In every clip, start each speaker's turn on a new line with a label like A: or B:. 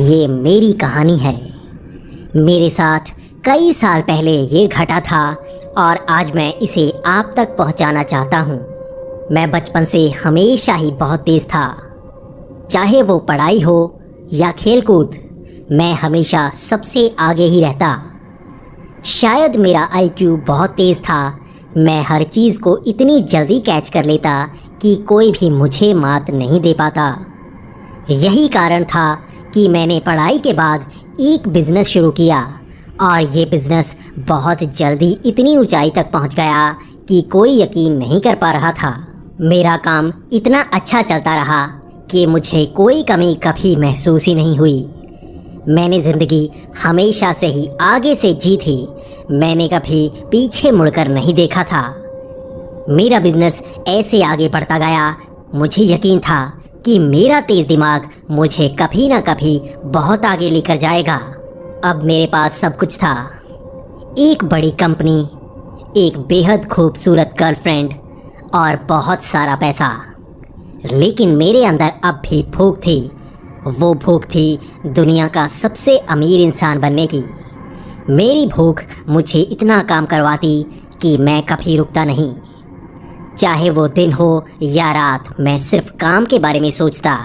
A: ये मेरी कहानी है। मेरे साथ कई साल पहले ये घटा था और आज मैं इसे आप तक पहुंचाना चाहता हूं। मैं बचपन से हमेशा ही बहुत तेज़ था, चाहे वो पढ़ाई हो या खेलकूद, मैं हमेशा सबसे आगे ही रहता। शायद मेरा आईक्यू बहुत तेज़ था। मैं हर चीज़ को इतनी जल्दी कैच कर लेता कि कोई भी मुझे मात नहीं दे पाता। यही कारण था कि मैंने पढ़ाई के बाद एक बिज़नेस शुरू किया और ये बिज़नेस बहुत जल्दी इतनी ऊंचाई तक पहुंच गया कि कोई यकीन नहीं कर पा रहा था। मेरा काम इतना अच्छा चलता रहा कि मुझे कोई कमी कभी महसूस ही नहीं हुई। मैंने ज़िंदगी हमेशा से ही आगे से जी थी। मैंने कभी पीछे मुड़कर नहीं देखा था। मेरा बिज़नेस ऐसे आगे बढ़ता गया, मुझे यकीन था कि मेरा तेज़ दिमाग मुझे कभी ना कभी बहुत आगे लेकर जाएगा। अब मेरे पास सब कुछ था, एक बड़ी कंपनी, एक बेहद खूबसूरत गर्लफ्रेंड और बहुत सारा पैसा। लेकिन मेरे अंदर अब भी भूख थी। वो भूख थी दुनिया का सबसे अमीर इंसान बनने की। मेरी भूख मुझे इतना काम करवाती कि मैं कभी रुकता नहीं। चाहे वो दिन हो या रात, मैं सिर्फ काम के बारे में सोचता।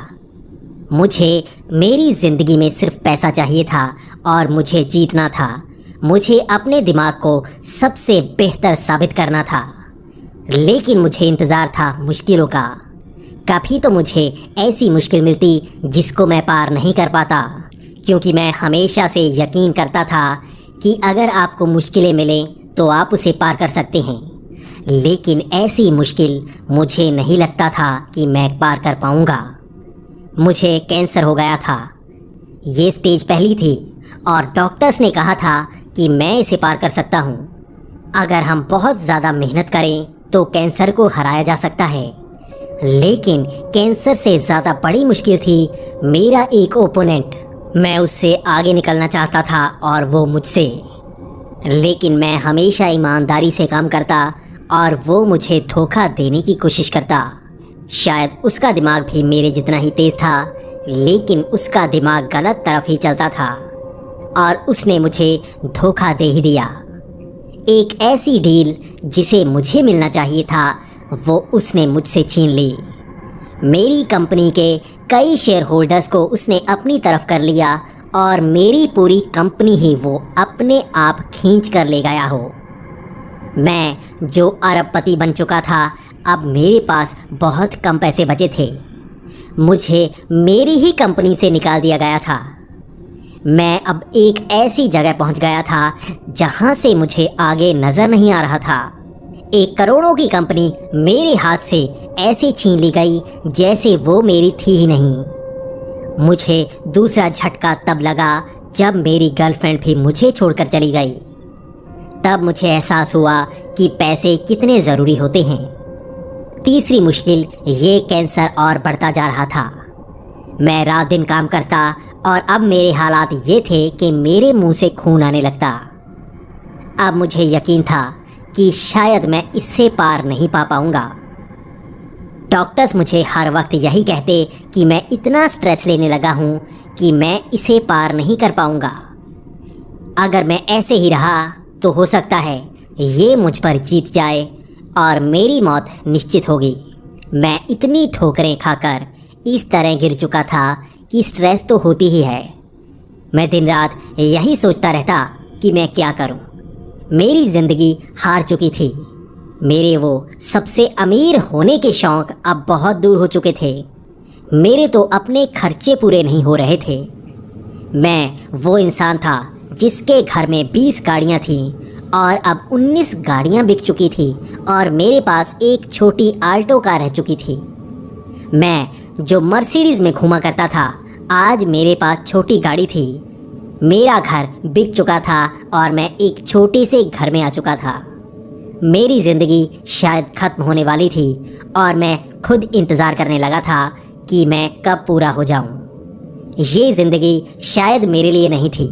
A: मुझे मेरी ज़िंदगी में सिर्फ पैसा चाहिए था और मुझे जीतना था। मुझे अपने दिमाग को सबसे बेहतर साबित करना था। लेकिन मुझे इंतज़ार था मुश्किलों का। कभी तो मुझे ऐसी मुश्किल मिलती जिसको मैं पार नहीं कर पाता, क्योंकि मैं हमेशा से यकीन करता था कि अगर आपको मुश्किलें मिलें तो आप उसे पार कर सकते हैं। लेकिन ऐसी मुश्किल मुझे नहीं लगता था कि मैं पार कर पाऊंगा। मुझे कैंसर हो गया था। ये स्टेज पहली थी और डॉक्टर्स ने कहा था कि मैं इसे पार कर सकता हूँ। अगर हम बहुत ज़्यादा मेहनत करें तो कैंसर को हराया जा सकता है। लेकिन कैंसर से ज़्यादा बड़ी मुश्किल थी मेरा एक ओपोनेंट। मैं उससे आगे निकलना चाहता था और वो मुझसे। लेकिन मैं हमेशा ईमानदारी से काम करता और वो मुझे धोखा देने की कोशिश करता। शायद उसका दिमाग भी मेरे जितना ही तेज़ था, लेकिन उसका दिमाग गलत तरफ ही चलता था और उसने मुझे धोखा दे ही दिया। एक ऐसी डील जिसे मुझे मिलना चाहिए था, वो उसने मुझसे छीन ली। मेरी कंपनी के कई शेयर होल्डर्स को उसने अपनी तरफ कर लिया और मेरी पूरी कंपनी ही वो अपने आप खींच कर ले गया हो। मैं जो अरबपति बन चुका था, अब मेरे पास बहुत कम पैसे बचे थे। मुझे मेरी ही कंपनी से निकाल दिया गया था। मैं अब एक ऐसी जगह पहुंच गया था जहां से मुझे आगे नज़र नहीं आ रहा था। एक करोड़ों की कंपनी मेरे हाथ से ऐसे छीन ली गई जैसे वो मेरी थी ही नहीं। मुझे दूसरा झटका तब लगा जब मेरी गर्लफ्रेंड भी मुझे छोड़कर चली गई। तब मुझे एहसास हुआ कि पैसे कितने ज़रूरी होते हैं। तीसरी मुश्किल, ये कैंसर और बढ़ता जा रहा था। मैं रात दिन काम करता और अब मेरे हालात ये थे कि मेरे मुंह से खून आने लगता। अब मुझे यकीन था कि शायद मैं इससे पार नहीं पा पाऊंगा। डॉक्टर्स मुझे हर वक्त यही कहते कि मैं इतना स्ट्रेस लेने लगा हूँ कि मैं इसे पार नहीं कर पाऊंगा। अगर मैं ऐसे ही रहा तो हो सकता है ये मुझ पर जीत जाए और मेरी मौत निश्चित होगी। मैं इतनी ठोकरें खाकर इस तरह गिर चुका था कि स्ट्रेस तो होती ही है। मैं दिन रात यही सोचता रहता कि मैं क्या करूं। मेरी ज़िंदगी हार चुकी थी। मेरे वो सबसे अमीर होने के शौक़ अब बहुत दूर हो चुके थे। मेरे तो अपने खर्चे पूरे नहीं हो रहे थे। मैं वो इंसान था जिसके घर में 20 गाड़ियाँ थीं और अब 19 गाड़ियाँ बिक चुकी थी और मेरे पास एक छोटी आल्टो कार रह चुकी थी। मैं जो मर्सिडीज़ में घूमा करता था, आज मेरे पास छोटी गाड़ी थी। मेरा घर बिक चुका था और मैं एक छोटे से घर में आ चुका था। मेरी ज़िंदगी शायद ख़त्म होने वाली थी और मैं खुद इंतज़ार करने लगा था कि मैं कब पूरा हो जाऊं। ये ज़िंदगी शायद मेरे लिए नहीं थी।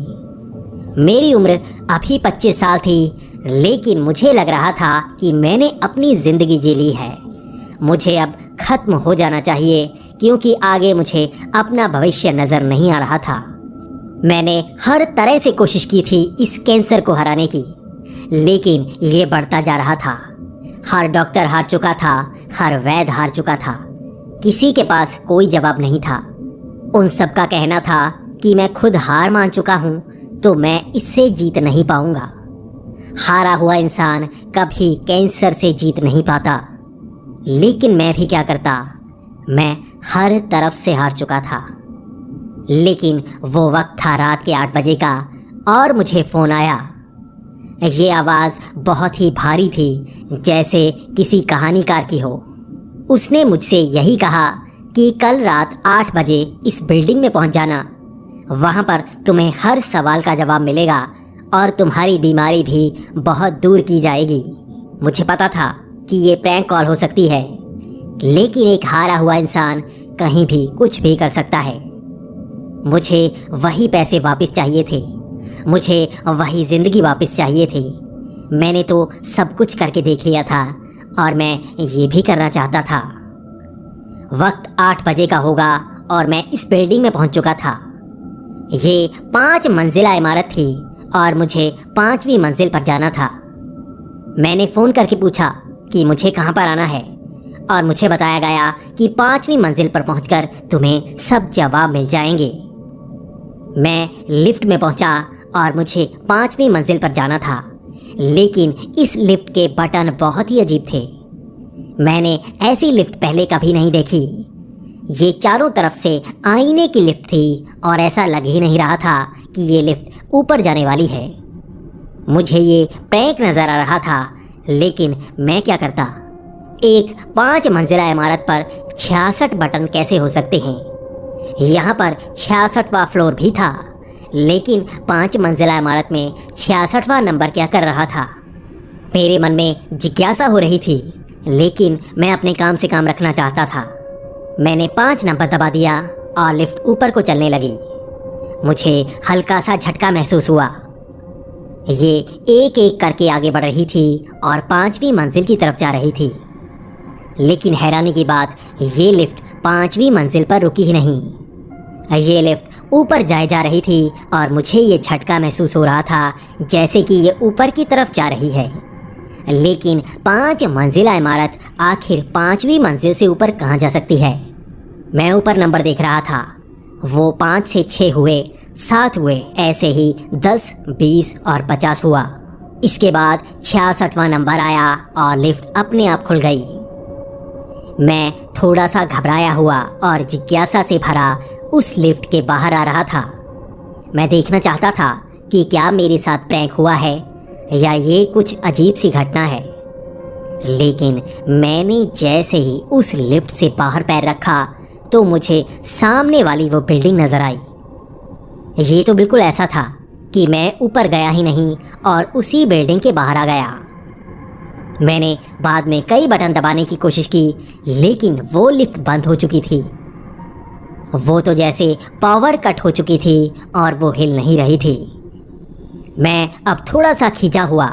A: मेरी उम्र अभी 25 साल थी, लेकिन मुझे लग रहा था कि मैंने अपनी ज़िंदगी जी ली है। मुझे अब ख़त्म हो जाना चाहिए, क्योंकि आगे मुझे अपना भविष्य नज़र नहीं आ रहा था। मैंने हर तरह से कोशिश की थी इस कैंसर को हराने की, लेकिन ये बढ़ता जा रहा था। हर डॉक्टर हार चुका था, हर वैद्य हार चुका था। किसी के पास कोई जवाब नहीं था। उन सब का कहना था कि मैं खुद हार मान चुका हूँ, तो मैं इससे जीत नहीं पाऊंगा। हारा हुआ इंसान कभी कैंसर से जीत नहीं पाता। लेकिन मैं भी क्या करता, मैं हर तरफ से हार चुका था। लेकिन वो वक्त था रात के 8 बजे का और मुझे फ़ोन आया। ये आवाज़ बहुत ही भारी थी, जैसे किसी कहानीकार की हो। उसने मुझसे यही कहा कि कल रात 8 बजे इस बिल्डिंग में पहुंच जाना। वहाँ पर तुम्हें हर सवाल का जवाब मिलेगा और तुम्हारी बीमारी भी बहुत दूर की जाएगी। मुझे पता था कि ये प्रैंक कॉल हो सकती है, लेकिन एक हारा हुआ इंसान कहीं भी कुछ भी कर सकता है। मुझे वही पैसे वापस चाहिए थे, मुझे वही ज़िंदगी वापस चाहिए थी। मैंने तो सब कुछ करके देख लिया था और मैं ये भी करना चाहता था। वक्त 8 बजे का होगा और मैं इस बिल्डिंग में पहुंच चुका था। ये 5 मंजिला इमारत थी और मुझे 5वीं मंजिल पर जाना था। मैंने फ़ोन करके पूछा कि मुझे कहाँ पर आना है और मुझे बताया गया कि 5वीं मंजिल पर पहुंचकर तुम्हें सब जवाब मिल जाएंगे। मैं लिफ्ट में पहुंचा और मुझे 5वीं मंजिल पर जाना था, लेकिन इस लिफ्ट के बटन बहुत ही अजीब थे। मैंने ऐसी लिफ्ट पहले कभी नहीं देखी। ये चारों तरफ से आईने की लिफ्ट थी और ऐसा लग ही नहीं रहा था कि ये लिफ्ट ऊपर जाने वाली है। मुझे ये प्रैंक नज़र आ रहा था, लेकिन मैं क्या करता। एक 5 मंजिला इमारत पर 66 बटन कैसे हो सकते हैं? यहाँ पर 66वां फ्लोर भी था, लेकिन 5 मंजिला इमारत में 66वां नंबर क्या कर रहा था? मेरे मन में जिज्ञासा हो रही थी, लेकिन मैं अपने काम से काम रखना चाहता था। मैंने 5 नंबर दबा दिया और लिफ्ट ऊपर को चलने लगी। मुझे हल्का सा झटका महसूस हुआ। ये एक एक करके आगे बढ़ रही थी और 5वीं मंजिल की तरफ जा रही थी। लेकिन हैरानी की बात, ये लिफ्ट 5वीं मंजिल पर रुकी ही नहीं। ये लिफ्ट ऊपर जाए जा रही थी और मुझे ये झटका महसूस हो रहा था जैसे कि ये ऊपर की तरफ जा रही है। लेकिन 5 मंजिला इमारत आखिर 5वीं मंजिल से ऊपर कहाँ जा सकती है? मैं ऊपर नंबर देख रहा था। वो 5 से 6 हुए, 7 हुए, ऐसे ही 10, 20 और 50 हुआ। इसके बाद 66वां नंबर आया और लिफ्ट अपने आप खुल गई। मैं थोड़ा सा घबराया हुआ और जिज्ञासा से भरा उस लिफ्ट के बाहर आ रहा था। मैं देखना चाहता था कि क्या मेरे साथ प्रैंक हुआ है या ये कुछ अजीब सी घटना है। लेकिन मैंने जैसे ही उस लिफ्ट से बाहर पैर रखा तो मुझे सामने वाली वो बिल्डिंग नज़र आई। ये तो बिल्कुल ऐसा था कि मैं ऊपर गया ही नहीं और उसी बिल्डिंग के बाहर आ गया। मैंने बाद में कई बटन दबाने की कोशिश की, लेकिन वो लिफ्ट बंद हो चुकी थी। वो तो जैसे पावर कट हो चुकी थी और वो हिल नहीं रही थी। मैं अब थोड़ा सा खींचा हुआ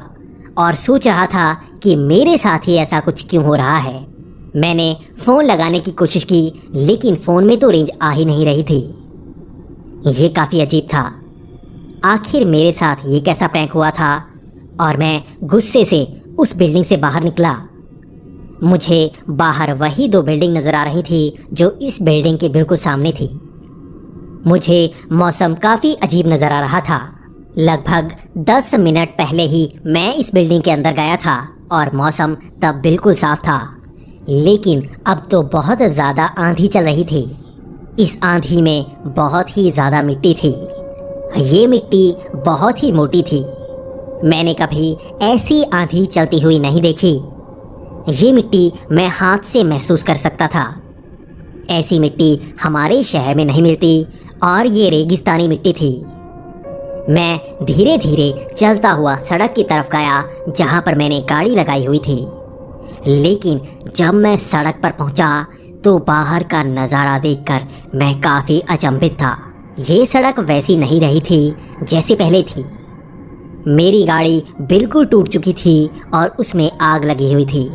A: और सोच रहा था कि मेरे साथ ही ऐसा कुछ क्यों हो रहा है। मैंने फ़ोन लगाने की कोशिश की, लेकिन फ़ोन में तो रेंज आ ही नहीं रही थी। ये काफ़ी अजीब था। आखिर मेरे साथ ये कैसा प्रैंक हुआ था? और मैं गुस्से से उस बिल्डिंग से बाहर निकला। मुझे बाहर वही 2 बिल्डिंग नज़र आ रही थी जो इस बिल्डिंग के बिल्कुल सामने थी। मुझे मौसम काफ़ी अजीब नज़र आ रहा था। लगभग 10 मिनट पहले ही मैं इस बिल्डिंग के अंदर गया था और मौसम तब बिल्कुल साफ था, लेकिन अब तो बहुत ज़्यादा आंधी चल रही थी। इस आंधी में बहुत ही ज़्यादा मिट्टी थी। ये मिट्टी बहुत ही मोटी थी। मैंने कभी ऐसी आंधी चलती हुई नहीं देखी। ये मिट्टी मैं हाथ से महसूस कर सकता था। ऐसी मिट्टी हमारे शहर में नहीं मिलती और ये रेगिस्तानी मिट्टी थी। मैं धीरे धीरे चलता हुआ सड़क की तरफ गया जहाँ पर मैंने गाड़ी लगाई हुई थी। लेकिन जब मैं सड़क पर पहुँचा तो बाहर का नज़ारा देखकर मैं काफ़ी अचंभित था। ये सड़क वैसी नहीं रही थी जैसे पहले थी। मेरी गाड़ी बिल्कुल टूट चुकी थी और उसमें आग लगी हुई थी।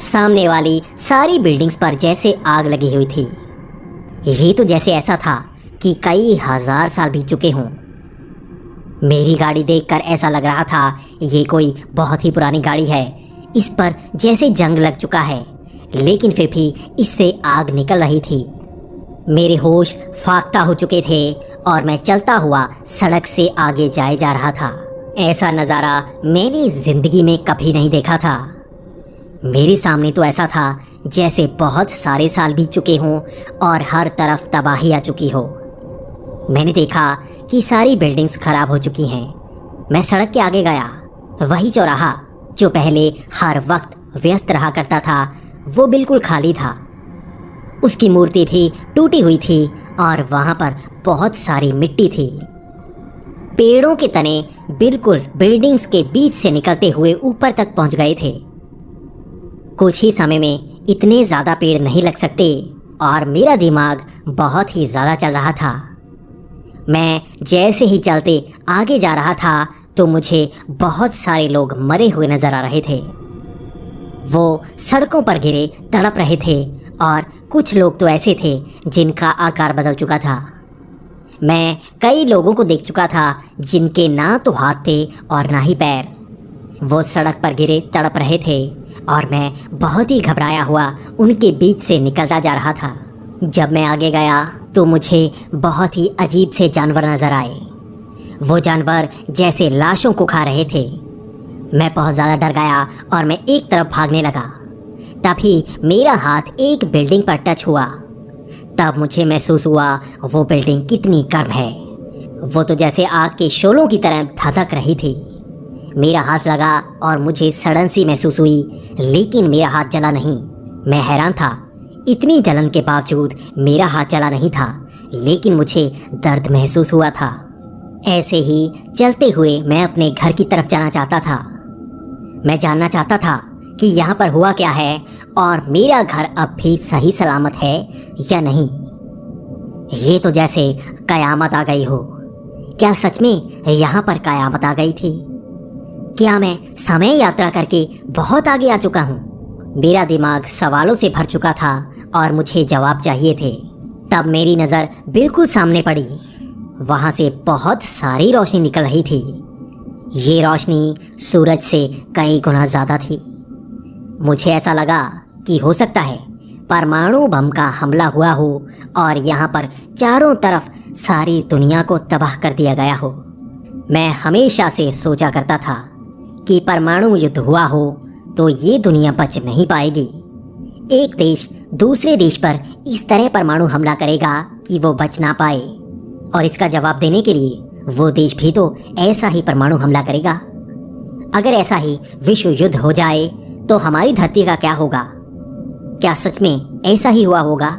A: सामने वाली सारी बिल्डिंग्स पर जैसे आग लगी हुई थी। ये तो जैसे ऐसा था कि कई हजार साल बीत चुके हों। मेरी गाड़ी देखकर ऐसा लग रहा था ये कोई बहुत ही पुरानी गाड़ी है, इस पर जैसे जंग लग चुका है, लेकिन फिर भी इससे आग निकल रही थी। मेरे होश फाख्ता हो चुके थे और मैं चलता हुआ सड़क से आगे जाए जा रहा था। ऐसा नज़ारा मैंने ज़िंदगी में कभी नहीं देखा था। मेरे सामने तो ऐसा था जैसे बहुत सारे साल बीत चुके हों और हर तरफ तबाही आ चुकी हो। मैंने देखा कि सारी बिल्डिंग्स खराब हो चुकी हैं। मैं सड़क के आगे गया। वही चौराहा जो पहले हर वक्त व्यस्त रहा करता था वो बिल्कुल खाली था। उसकी मूर्ति भी टूटी हुई थी और वहाँ पर बहुत सारी मिट्टी थी। पेड़ों के तने बिल्कुल बिल्डिंग्स के बीच से निकलते हुए ऊपर तक पहुँच गए थे। कुछ ही समय में इतने ज़्यादा पेड़ नहीं लग सकते और मेरा दिमाग बहुत ही ज़्यादा चल रहा था। मैं जैसे ही चलते आगे जा रहा था तो मुझे बहुत सारे लोग मरे हुए नज़र आ रहे थे। वो सड़कों पर गिरे तड़प रहे थे और कुछ लोग तो ऐसे थे जिनका आकार बदल चुका था। मैं कई लोगों को देख चुका था जिनके ना तो हाथ थे और ना ही पैर। वो सड़क पर गिरे तड़प रहे थे और मैं बहुत ही घबराया हुआ उनके बीच से निकलता जा रहा था। जब मैं आगे गया तो मुझे बहुत ही अजीब से जानवर नज़र आए। वो जानवर जैसे लाशों को खा रहे थे। मैं बहुत ज़्यादा डर गया और मैं एक तरफ भागने लगा। तभी मेरा हाथ एक बिल्डिंग पर टच हुआ। तब मुझे महसूस हुआ वो बिल्डिंग कितनी गर्म है। वो तो जैसे आग के शोलों की तरह धधक रही थी। मेरा हाथ लगा और मुझे सड़न सी महसूस हुई, लेकिन मेरा हाथ जला नहीं। मैं हैरान था, इतनी जलन के बावजूद मेरा हाथ जला नहीं था, लेकिन मुझे दर्द महसूस हुआ था। ऐसे ही चलते हुए मैं अपने घर की तरफ जाना चाहता था। मैं जानना चाहता था कि यहाँ पर हुआ क्या है और मेरा घर अब भी सही सलामत है या नहीं। ये तो जैसे कयामत आ गई हो। क्या सच में यहाँ पर कयामत आ गई थी? क्या मैं समय यात्रा करके बहुत आगे आ चुका हूँ? मेरा दिमाग सवालों से भर चुका था और मुझे जवाब चाहिए थे। तब मेरी नज़र बिल्कुल सामने पड़ी। वहाँ से बहुत सारी रोशनी निकल रही थी। ये रोशनी सूरज से कई गुना ज़्यादा थी। मुझे ऐसा लगा कि हो सकता है परमाणु बम का हमला हुआ हो और यहाँ पर चारों तरफ सारी दुनिया को तबाह कर दिया गया हो। मैं हमेशा से सोचा करता था कि परमाणु युद्ध हुआ हो तो ये दुनिया बच नहीं पाएगी। एक देश दूसरे देश पर इस तरह परमाणु हमला करेगा कि वो बच ना पाए, और इसका जवाब देने के लिए वो देश भी तो ऐसा ही परमाणु हमला करेगा। अगर ऐसा ही विश्व युद्ध हो जाए तो हमारी धरती का क्या होगा? क्या सच में ऐसा ही हुआ होगा?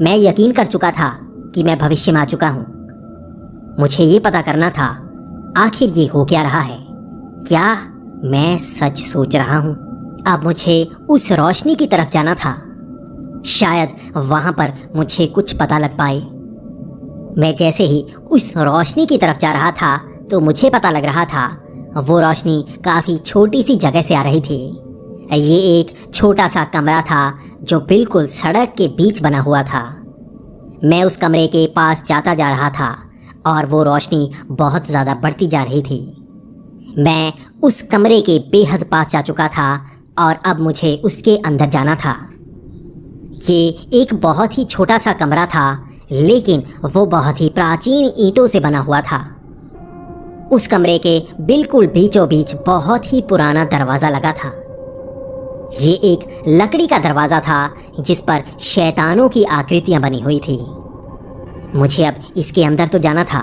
A: मैं यकीन कर चुका था कि मैं भविष्य में आ चुका हूँ। मुझे ये पता करना था आखिर ये हो क्या रहा है। क्या मैं सच सोच रहा हूँ? अब मुझे उस रोशनी की तरफ जाना था। शायद वहाँ पर मुझे कुछ पता लग पाए। मैं जैसे ही उस रोशनी की तरफ जा रहा था तो मुझे पता लग रहा था वो रोशनी काफ़ी छोटी सी जगह से आ रही थी। ये एक छोटा सा कमरा था जो बिल्कुल सड़क के बीच बना हुआ था। मैं उस कमरे के पास जाता जा रहा था और वो रोशनी बहुत ज़्यादा बढ़ती जा रही थी। मैं उस कमरे के बेहद पास जा चुका था और अब मुझे उसके अंदर जाना था। ये एक बहुत ही छोटा सा कमरा था, लेकिन वो बहुत ही प्राचीन ईंटों से बना हुआ था। उस कमरे के बिल्कुल बीचों बीच बहुत ही पुराना दरवाज़ा लगा था। ये एक लकड़ी का दरवाज़ा था जिस पर शैतानों की आकृतियाँ बनी हुई थी। मुझे अब इसके अंदर तो जाना था।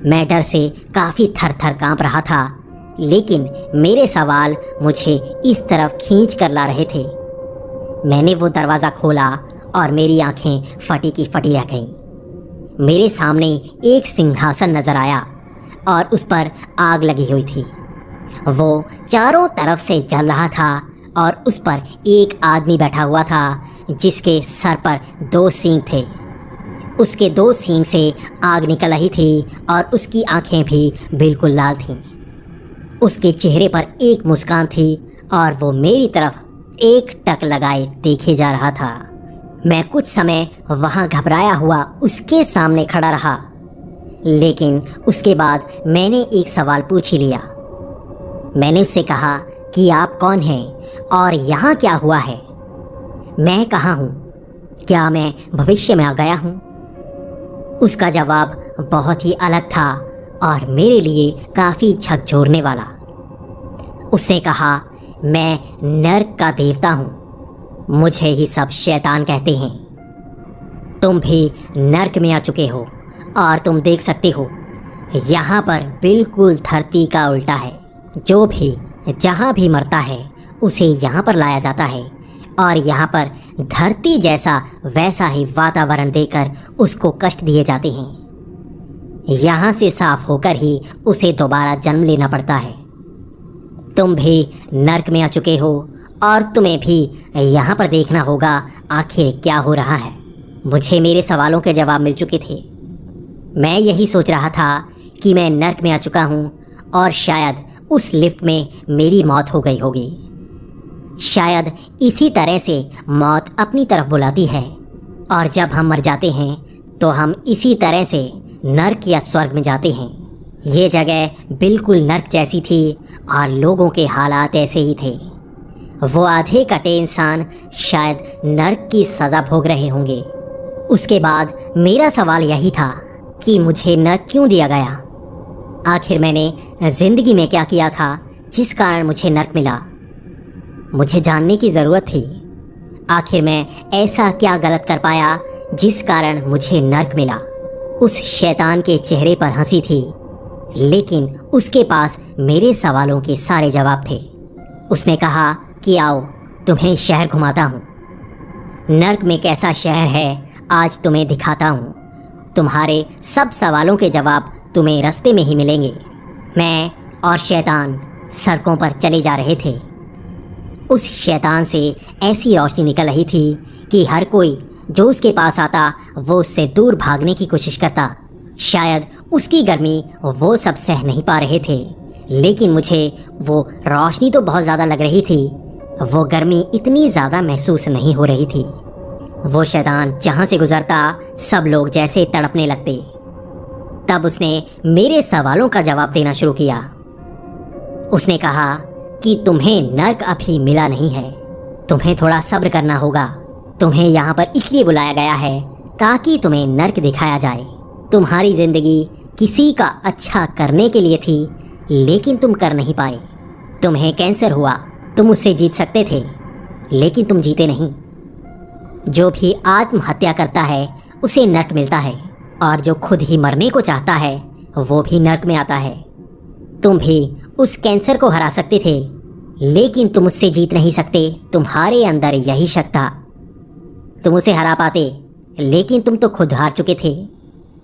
A: मैं डर से काफ़ी थर-थर काँप रहा था, लेकिन मेरे सवाल मुझे इस तरफ खींच कर ला रहे थे। मैंने वो दरवाज़ा खोला और मेरी आंखें फटी की फटी रह गईं। मेरे सामने एक सिंहासन नज़र आया और उस पर आग लगी हुई थी। वो चारों तरफ से जल रहा था और उस पर एक आदमी बैठा हुआ था जिसके सर पर 2 सींग थे। उसके 2 सींग से आग निकल रही थी और उसकी आंखें भी बिल्कुल लाल थीं। उसके चेहरे पर एक मुस्कान थी और वो मेरी तरफ एक टक लगाए देखे जा रहा था। मैं कुछ समय वहाँ घबराया हुआ उसके सामने खड़ा रहा, लेकिन उसके बाद मैंने एक सवाल पूछ ही लिया। मैंने उससे कहा कि आप कौन हैं और यहाँ क्या हुआ है? मैं कहाँ हूँ? क्या मैं भविष्य में आ गया हूँ? उसका जवाब बहुत ही अलग था और मेरे लिए काफ़ी झकझोरने वाला। उसने कहा, मैं नर्क का देवता हूँ, मुझे ही सब शैतान कहते हैं। तुम भी नर्क में आ चुके हो और तुम देख सकते हो यहाँ पर बिल्कुल धरती का उल्टा है। जो भी जहाँ भी मरता है उसे यहाँ पर लाया जाता है और यहाँ पर धरती जैसा वैसा ही वातावरण देकर उसको कष्ट दिए जाते हैं। यहाँ से साफ होकर ही उसे दोबारा जन्म लेना पड़ता है। तुम भी नर्क में आ चुके हो और तुम्हें भी यहाँ पर देखना होगा आखिर क्या हो रहा है। मुझे मेरे सवालों के जवाब मिल चुके थे। मैं यही सोच रहा था कि मैं नर्क में आ चुका हूँ और शायद उस लिफ्ट में मेरी मौत हो गई होगी। शायद इसी तरह से मौत अपनी तरफ बुलाती है और जब हम मर जाते हैं तो हम इसी तरह से नर्क या स्वर्ग में जाते हैं। ये जगह बिल्कुल नर्क जैसी थी और लोगों के हालात ऐसे ही थे। वो आधे कटे इंसान शायद नर्क की सज़ा भोग रहे होंगे। उसके बाद मेरा सवाल यही था कि मुझे नर्क क्यों दिया गया? आखिर मैंने ज़िंदगी में क्या किया था जिस कारण मुझे नर्क मिला? मुझे जानने की ज़रूरत थी। आखिर मैं ऐसा क्या गलत कर पाया जिस कारण मुझे नर्क मिला? उस शैतान के चेहरे पर हंसी थी, लेकिन उसके पास मेरे सवालों के सारे जवाब थे। उसने कहा कि आओ तुम्हें शहर घुमाता हूँ। नर्क में कैसा शहर है आज तुम्हें दिखाता हूँ। तुम्हारे सब सवालों के जवाब तुम्हें रास्ते में ही मिलेंगे। मैं और शैतान सड़कों पर चले जा रहे थे। उस शैतान से ऐसी रोशनी निकल रही थी कि हर कोई जो उसके पास आता वो उससे दूर भागने की कोशिश करता। शायद उसकी गर्मी वो सब सह नहीं पा रहे थे, लेकिन मुझे वो रोशनी तो बहुत ज़्यादा लग रही थी। वो गर्मी इतनी ज़्यादा महसूस नहीं हो रही थी। वो शैतान जहाँ से गुजरता सब लोग जैसे तड़पने लगते। तब उसने मेरे सवालों का जवाब देना शुरू किया। उसने कहा कि तुम्हें नर्क अभी मिला नहीं है, तुम्हें थोड़ा सब्र करना होगा। तुम्हें यहाँ पर इसलिए बुलाया गया है ताकि तुम्हें नर्क दिखाया जाए। तुम्हारी ज़िंदगी किसी का अच्छा करने के लिए थी, लेकिन तुम कर नहीं पाए। तुम्हें कैंसर हुआ, तुम उससे जीत सकते थे, लेकिन तुम जीते नहीं। जो भी आत्महत्या करता है उसे नर्क मिलता है, और जो खुद ही मरने को चाहता है वो भी नर्क में आता है। तुम भी उस कैंसर को हरा सकते थे, लेकिन तुम उससे जीत नहीं सकते। तुम्हारे अंदर यही शक था। तुम उसे हरा पाते, लेकिन तुम तो खुद हार चुके थे।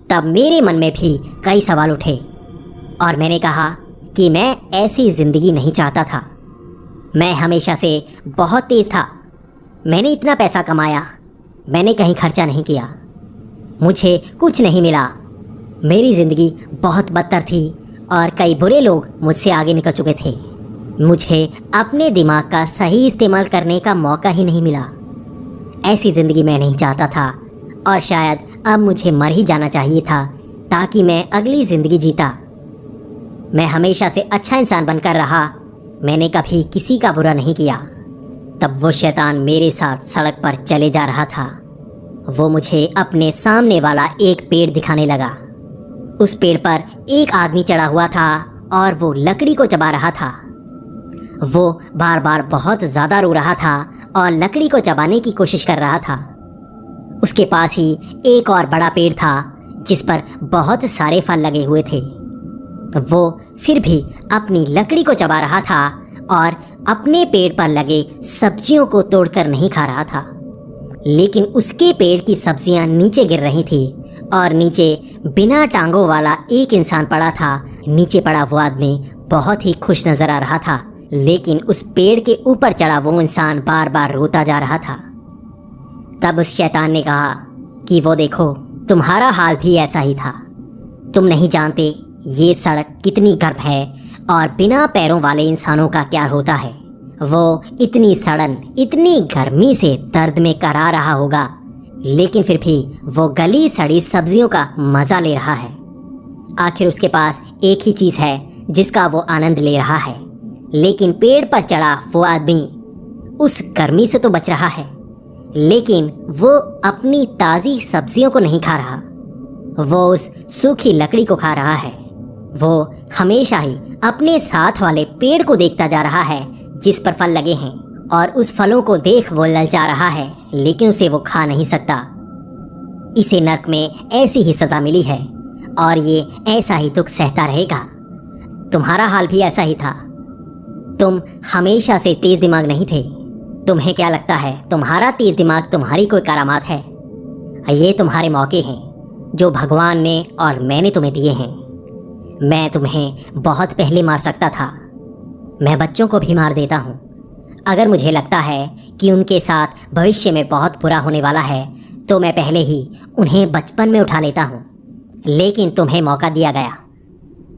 A: तब मेरे मन में भी कई सवाल उठे और मैंने कहा कि मैं ऐसी ज़िंदगी नहीं चाहता था। मैं हमेशा से बहुत तेज़ था। मैंने इतना पैसा कमाया, मैंने कहीं खर्चा नहीं किया, मुझे कुछ नहीं मिला। मेरी ज़िंदगी बहुत बदतर थी और कई बुरे लोग मुझसे आगे निकल चुके थे। मुझे अपने दिमाग का सही इस्तेमाल करने का मौका ही नहीं मिला। ऐसी ज़िंदगी मैं नहीं चाहता था और शायद अब मुझे मर ही जाना चाहिए था ताकि मैं अगली ज़िंदगी जीता। मैं हमेशा से अच्छा इंसान बनकर रहा, मैंने कभी किसी का बुरा नहीं किया। तब वो शैतान मेरे साथ सड़क पर चले जा रहा था। वो मुझे अपने सामने वाला एक पेड़ दिखाने लगा। उस पेड़ पर एक आदमी चढ़ा हुआ था और वो लकड़ी को चबा रहा था। वो बार बार बहुत ज़्यादा रो रहा था और लकड़ी को चबाने की कोशिश कर रहा था। उसके पास ही एक और बड़ा पेड़ था जिस पर बहुत सारे फल लगे हुए थे। वो फिर भी अपनी लकड़ी को चबा रहा था और अपने पेड़ पर लगे सब्जियों को तोड़कर नहीं खा रहा था, लेकिन उसके पेड़ की सब्जियां नीचे गिर रही थी और नीचे बिना टांगों वाला एक इंसान पड़ा था। नीचे पड़ा वो आदमी बहुत ही खुश नजर आ रहा था, लेकिन उस पेड़ के ऊपर चढ़ा वो इंसान बार बार रोता जा रहा था। तब उस शैतान ने कहा कि वो देखो, तुम्हारा हाल भी ऐसा ही था। तुम नहीं जानते ये सड़क कितनी गर्म है और बिना पैरों वाले इंसानों का क्या होता है। वो इतनी सड़न, इतनी गर्मी से दर्द में करा रहा होगा लेकिन फिर भी वो गली सड़ी सब्जियों का मज़ा ले रहा है। आखिर उसके पास एक ही चीज़ है जिसका वो आनंद ले रहा है, लेकिन पेड़ पर चढ़ा वो आदमी उस गर्मी से तो बच रहा है, लेकिन वो अपनी ताज़ी सब्जियों को नहीं खा रहा। वो उस सूखी लकड़ी को खा रहा है। वो हमेशा ही अपने साथ वाले पेड़ को देखता जा रहा है जिस पर फल लगे हैं, और उस फलों को देख वो ललचा रहा है, लेकिन उसे वो खा नहीं सकता। इसे नर्क में ऐसी ही सज़ा मिली है और ये ऐसा ही दुख सहता रहेगा। तुम्हारा हाल भी ऐसा ही था। तुम हमेशा से तेज दिमाग नहीं थे। तुम्हें क्या लगता है तुम्हारा तेज दिमाग तुम्हारी कोई करामात है? ये तुम्हारे मौके हैं जो भगवान ने और मैंने तुम्हें दिए हैं। मैं तुम्हें बहुत पहले मार सकता था। मैं बच्चों को भी मार देता हूँ। अगर मुझे लगता है कि उनके साथ भविष्य में बहुत बुरा होने वाला है तो मैं पहले ही उन्हें बचपन में उठा लेता हूँ। लेकिन तुम्हें मौका दिया गया,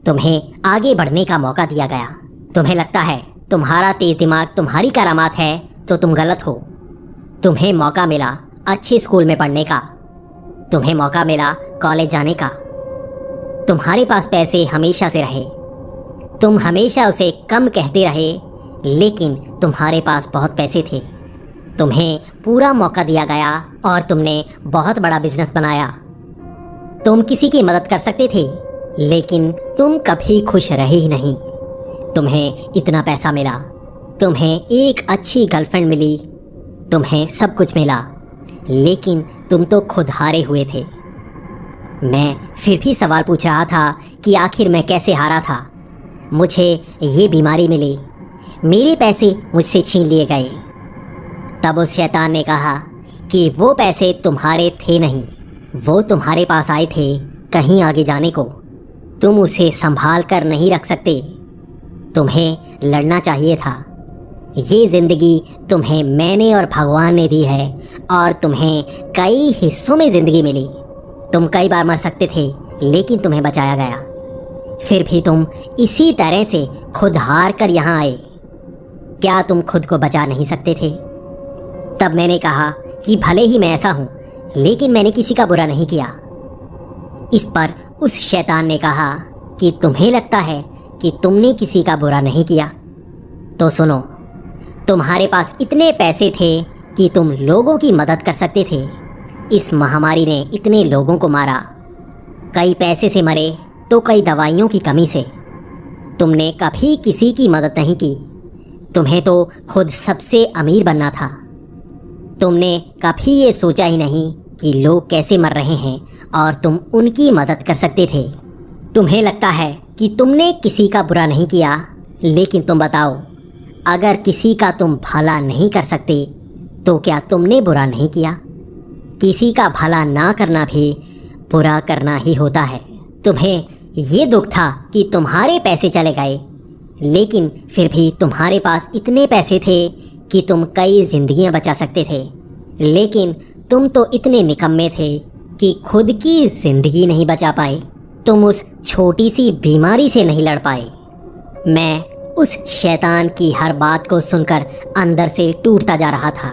A: तुम्हें आगे बढ़ने का मौका दिया गया। तुम्हें लगता है तुम्हारा तेज दिमाग तुम्हारी करामात है तो तुम गलत हो। तुम्हें मौका मिला अच्छे स्कूल में पढ़ने का, तुम्हें मौका मिला कॉलेज जाने का। तुम्हारे पास पैसे हमेशा से रहे, तुम हमेशा उसे कम कहते रहे, लेकिन तुम्हारे पास बहुत पैसे थे। तुम्हें पूरा मौका दिया गया और तुमने बहुत बड़ा बिजनेस बनाया। तुम किसी की मदद कर सकते थे, लेकिन तुम कभी खुश रहे ही नहीं। तुम्हें इतना पैसा मिला, तुम्हें एक अच्छी गर्लफ्रेंड मिली, तुम्हें सब कुछ मिला, लेकिन तुम तो खुद हारे हुए थे। मैं फिर भी सवाल पूछ रहा था कि आखिर मैं कैसे हारा था। मुझे ये बीमारी मिली, मेरे पैसे मुझसे छीन लिए गए। तब उस शैतान ने कहा कि वो पैसे तुम्हारे थे नहीं, वो तुम्हारे पास आए थे कहीं आगे जाने को। तुम उसे संभाल कर नहीं रख सकते, तुम्हें लड़ना चाहिए था। ये ज़िंदगी तुम्हें मैंने और भगवान ने दी है और तुम्हें कई हिस्सों में ज़िंदगी मिली। तुम कई बार मर सकते थे, लेकिन तुम्हें बचाया गया। फिर भी तुम इसी तरह से खुद हार कर यहाँ आए। क्या तुम खुद को बचा नहीं सकते थे? तब मैंने कहा कि भले ही मैं ऐसा हूँ, लेकिन मैंने किसी का बुरा नहीं किया। इस पर उस शैतान ने कहा कि तुम्हें लगता है कि तुमने किसी का बुरा नहीं किया, तो सुनो, तुम्हारे पास इतने पैसे थे कि तुम लोगों की मदद कर सकते थे। इस महामारी ने इतने लोगों को मारा, कई पैसे से मरे तो कई दवाइयों की कमी से। तुमने कभी किसी की मदद नहीं की। तुम्हें तो खुद सबसे अमीर बनना था। तुमने कभी ये सोचा ही नहीं कि लोग कैसे मर रहे हैं और तुम उनकी मदद कर सकते थे। तुम्हें लगता है कि तुमने किसी का बुरा नहीं किया, लेकिन तुम बताओ, अगर किसी का तुम भला नहीं कर सकते तो क्या तुमने बुरा नहीं किया? किसी का भला ना करना भी बुरा करना ही होता है। तुम्हें ये दुख था कि तुम्हारे पैसे चले गए, लेकिन फिर भी तुम्हारे पास इतने पैसे थे कि तुम कई जिंदगियां बचा सकते थे। लेकिन तुम तो इतने निकम्मे थे कि खुद की जिंदगी नहीं बचा पाए। तुम उस छोटी सी बीमारी से नहीं लड़ पाए। मैं उस शैतान की हर बात को सुनकर अंदर से टूटता जा रहा था।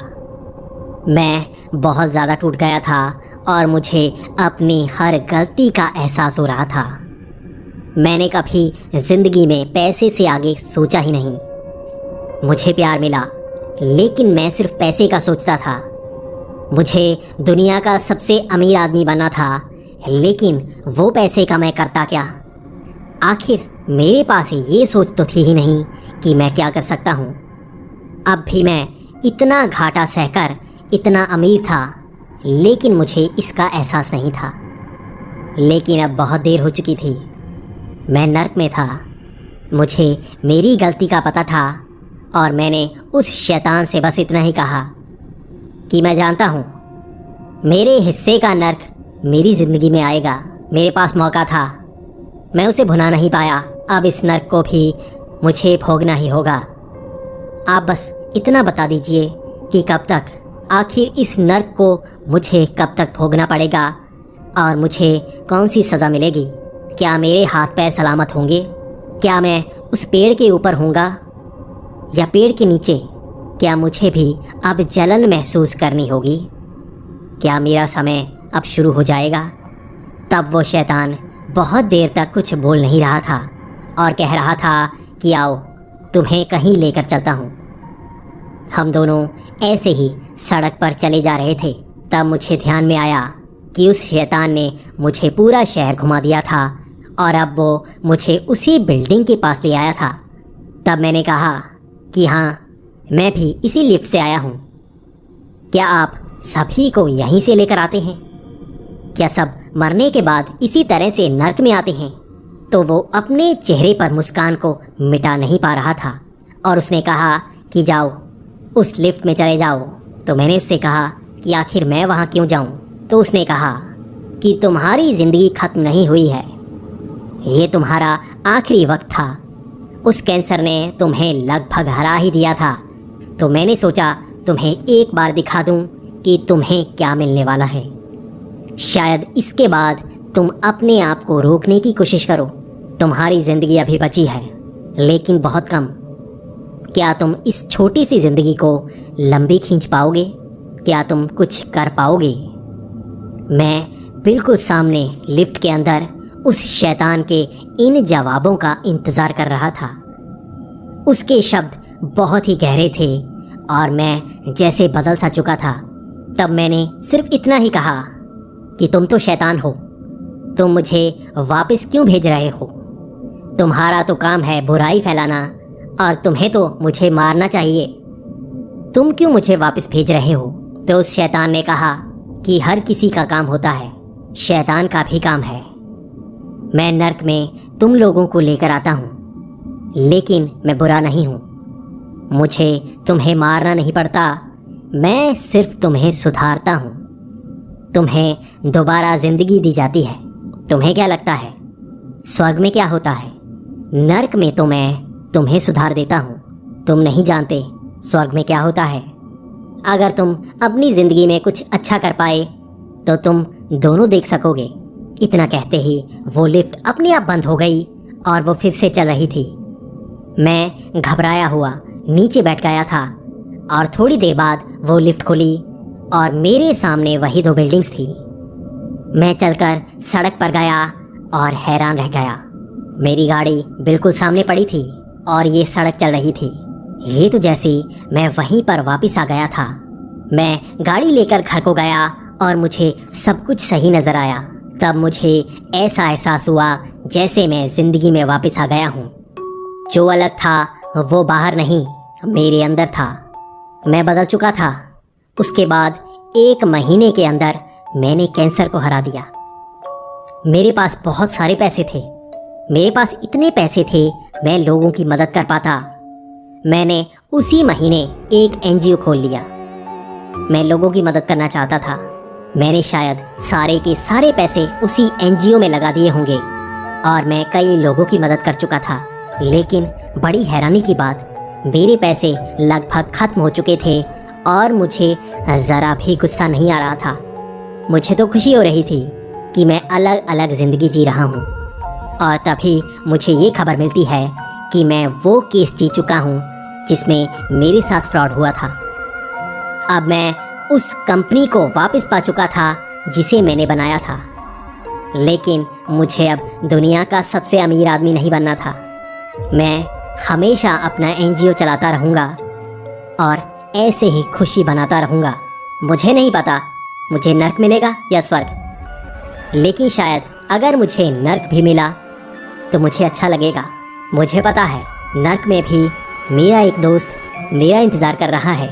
A: मैं बहुत ज़्यादा टूट गया था और मुझे अपनी हर गलती का एहसास हो रहा था। मैंने कभी ज़िंदगी में पैसे से आगे सोचा ही नहीं। मुझे प्यार मिला, लेकिन मैं सिर्फ पैसे का सोचता था। मुझे दुनिया का सबसे अमीर आदमी बनना था, लेकिन वो पैसे का मैं करता क्या? आखिर मेरे पास ये सोच तो थी ही नहीं कि मैं क्या कर सकता हूँ। अब भी मैं इतना घाटा सहकर इतना अमीर था, लेकिन मुझे इसका एहसास नहीं था। लेकिन अब बहुत देर हो चुकी थी। मैं नर्क में था। मुझे मेरी गलती का पता था और मैंने उस शैतान से बस इतना ही कहा कि मैं जानता हूँ मेरे हिस्से का नर्क मेरी ज़िंदगी में आएगा। मेरे पास मौका था, मैं उसे भुला नहीं पाया। अब इस नर्क को भी मुझे भोगना ही होगा। आप बस इतना बता दीजिए कि कब तक, आखिर इस नर्क को मुझे कब तक भोगना पड़ेगा और मुझे कौन सी सज़ा मिलेगी? क्या मेरे हाथ पैर सलामत होंगे? क्या मैं उस पेड़ के ऊपर होऊंगा या पेड़ के नीचे? क्या मुझे भी अब जलन महसूस करनी होगी? क्या मेरा समय अब शुरू हो जाएगा? तब वो शैतान बहुत देर तक कुछ बोल नहीं रहा था और कह रहा था कि आओ तुम्हें कहीं लेकर चलता हूँ। हम दोनों ऐसे ही सड़क पर चले जा रहे थे। तब मुझे ध्यान में आया कि उस शैतान ने मुझे पूरा शहर घुमा दिया था और अब वो मुझे उसी बिल्डिंग के पास ले आया था। तब मैंने कहा कि हाँ, मैं भी इसी लिफ्ट से आया हूँ। क्या आप सभी को यहीं से लेकर आते हैं? क्या सब मरने के बाद इसी तरह से नर्क में आते हैं? तो वो अपने चेहरे पर मुस्कान को मिटा नहीं पा रहा था और उसने कहा कि जाओ उस लिफ्ट में चले जाओ। तो मैंने उससे कहा कि आखिर मैं वहाँ क्यों जाऊँ? तो उसने कहा कि तुम्हारी ज़िंदगी ख़त्म नहीं हुई है, ये तुम्हारा आखिरी वक्त था। उस कैंसर ने तुम्हें लगभग हरा ही दिया था। तो मैंने सोचा तुम्हें एक बार दिखा दूं कि तुम्हें क्या मिलने वाला है। शायद इसके बाद तुम अपने आप को रोकने की कोशिश करो। तुम्हारी ज़िंदगी अभी बची है, लेकिन बहुत कम। क्या तुम इस छोटी सी ज़िंदगी को लंबी खींच पाओगे? क्या तुम कुछ कर पाओगे? मैं बिल्कुल सामने लिफ्ट के अंदर उस शैतान के इन जवाबों का इंतज़ार कर रहा था। उसके शब्द बहुत ही गहरे थे और मैं जैसे बदल सा चुका था। तब मैंने सिर्फ इतना ही कहा कि तुम तो शैतान हो, तुम मुझे वापस क्यों भेज रहे हो? तुम्हारा तो काम है बुराई फैलाना और तुम्हें तो मुझे मारना चाहिए। तुम क्यों मुझे वापस भेज रहे हो? तो उस शैतान ने कहा कि हर किसी का काम होता है, शैतान का भी काम है। मैं नर्क में तुम लोगों को लेकर आता हूँ, लेकिन मैं बुरा नहीं हूँ। मुझे तुम्हें मारना नहीं पड़ता, मैं सिर्फ तुम्हें सुधारता हूँ। तुम्हें दोबारा ज़िंदगी दी जाती है। तुम्हें क्या लगता है स्वर्ग में क्या होता है? नर्क में तो मैं तुम्हें सुधार देता हूँ। तुम नहीं जानते स्वर्ग में क्या होता है। अगर तुम अपनी ज़िंदगी में कुछ अच्छा कर पाए तो तुम दोनों देख सकोगे। इतना कहते ही वो लिफ्ट अपने आप बंद हो गई और वो फिर से चल रही थी। मैं घबराया हुआ नीचे बैठ गया था और थोड़ी देर बाद वो लिफ्ट खुली और मेरे सामने वही 2 बिल्डिंग्स थी। मैं चलकर सड़क पर गया और हैरान रह गया। मेरी गाड़ी बिल्कुल सामने पड़ी थी और ये सड़क चल रही थी। ये तो जैसे मैं वहीं पर वापस आ गया था। मैं गाड़ी लेकर घर को गया और मुझे सब कुछ सही नज़र आया। तब मुझे ऐसा एहसास हुआ जैसे मैं ज़िंदगी में वापस आ गया हूँ। जो अलग था वो बाहर नहीं, मेरे अंदर था। मैं बदल चुका था। उसके बाद 1 महीने के अंदर मैंने कैंसर को हरा दिया। मेरे पास बहुत सारे पैसे थे। मेरे पास इतने पैसे थे मैं लोगों की मदद कर पाता। मैंने उसी महीने एक एनजीओ खोल लिया। मैं लोगों की मदद करना चाहता था। मैंने शायद सारे के सारे पैसे उसी एनजीओ में लगा दिए होंगे और मैं कई लोगों की मदद कर चुका था। लेकिन बड़ी हैरानी की बात, मेरे पैसे लगभग ख़त्म हो चुके थे और मुझे ज़रा भी गुस्सा नहीं आ रहा था। मुझे तो खुशी हो रही थी कि मैं अलग अलग ज़िंदगी जी रहा हूँ। और तभी मुझे ये खबर मिलती है कि मैं वो केस जीत चुका हूँ जिसमें मेरे साथ फ्रॉड हुआ था। अब मैं उस कंपनी को वापस पा चुका था जिसे मैंने बनाया था। लेकिन मुझे अब दुनिया का सबसे अमीर आदमी नहीं बनना था। मैं हमेशा अपना एनजीओ चलाता रहूँगा और ऐसे ही खुशी बनाता रहूँगा। मुझे नहीं पता मुझे नर्क मिलेगा या स्वर्ग, लेकिन शायद अगर मुझे नर्क भी मिला तो मुझे अच्छा लगेगा। मुझे पता है नर्क में भी मेरा एक दोस्त मेरा इंतज़ार कर रहा है।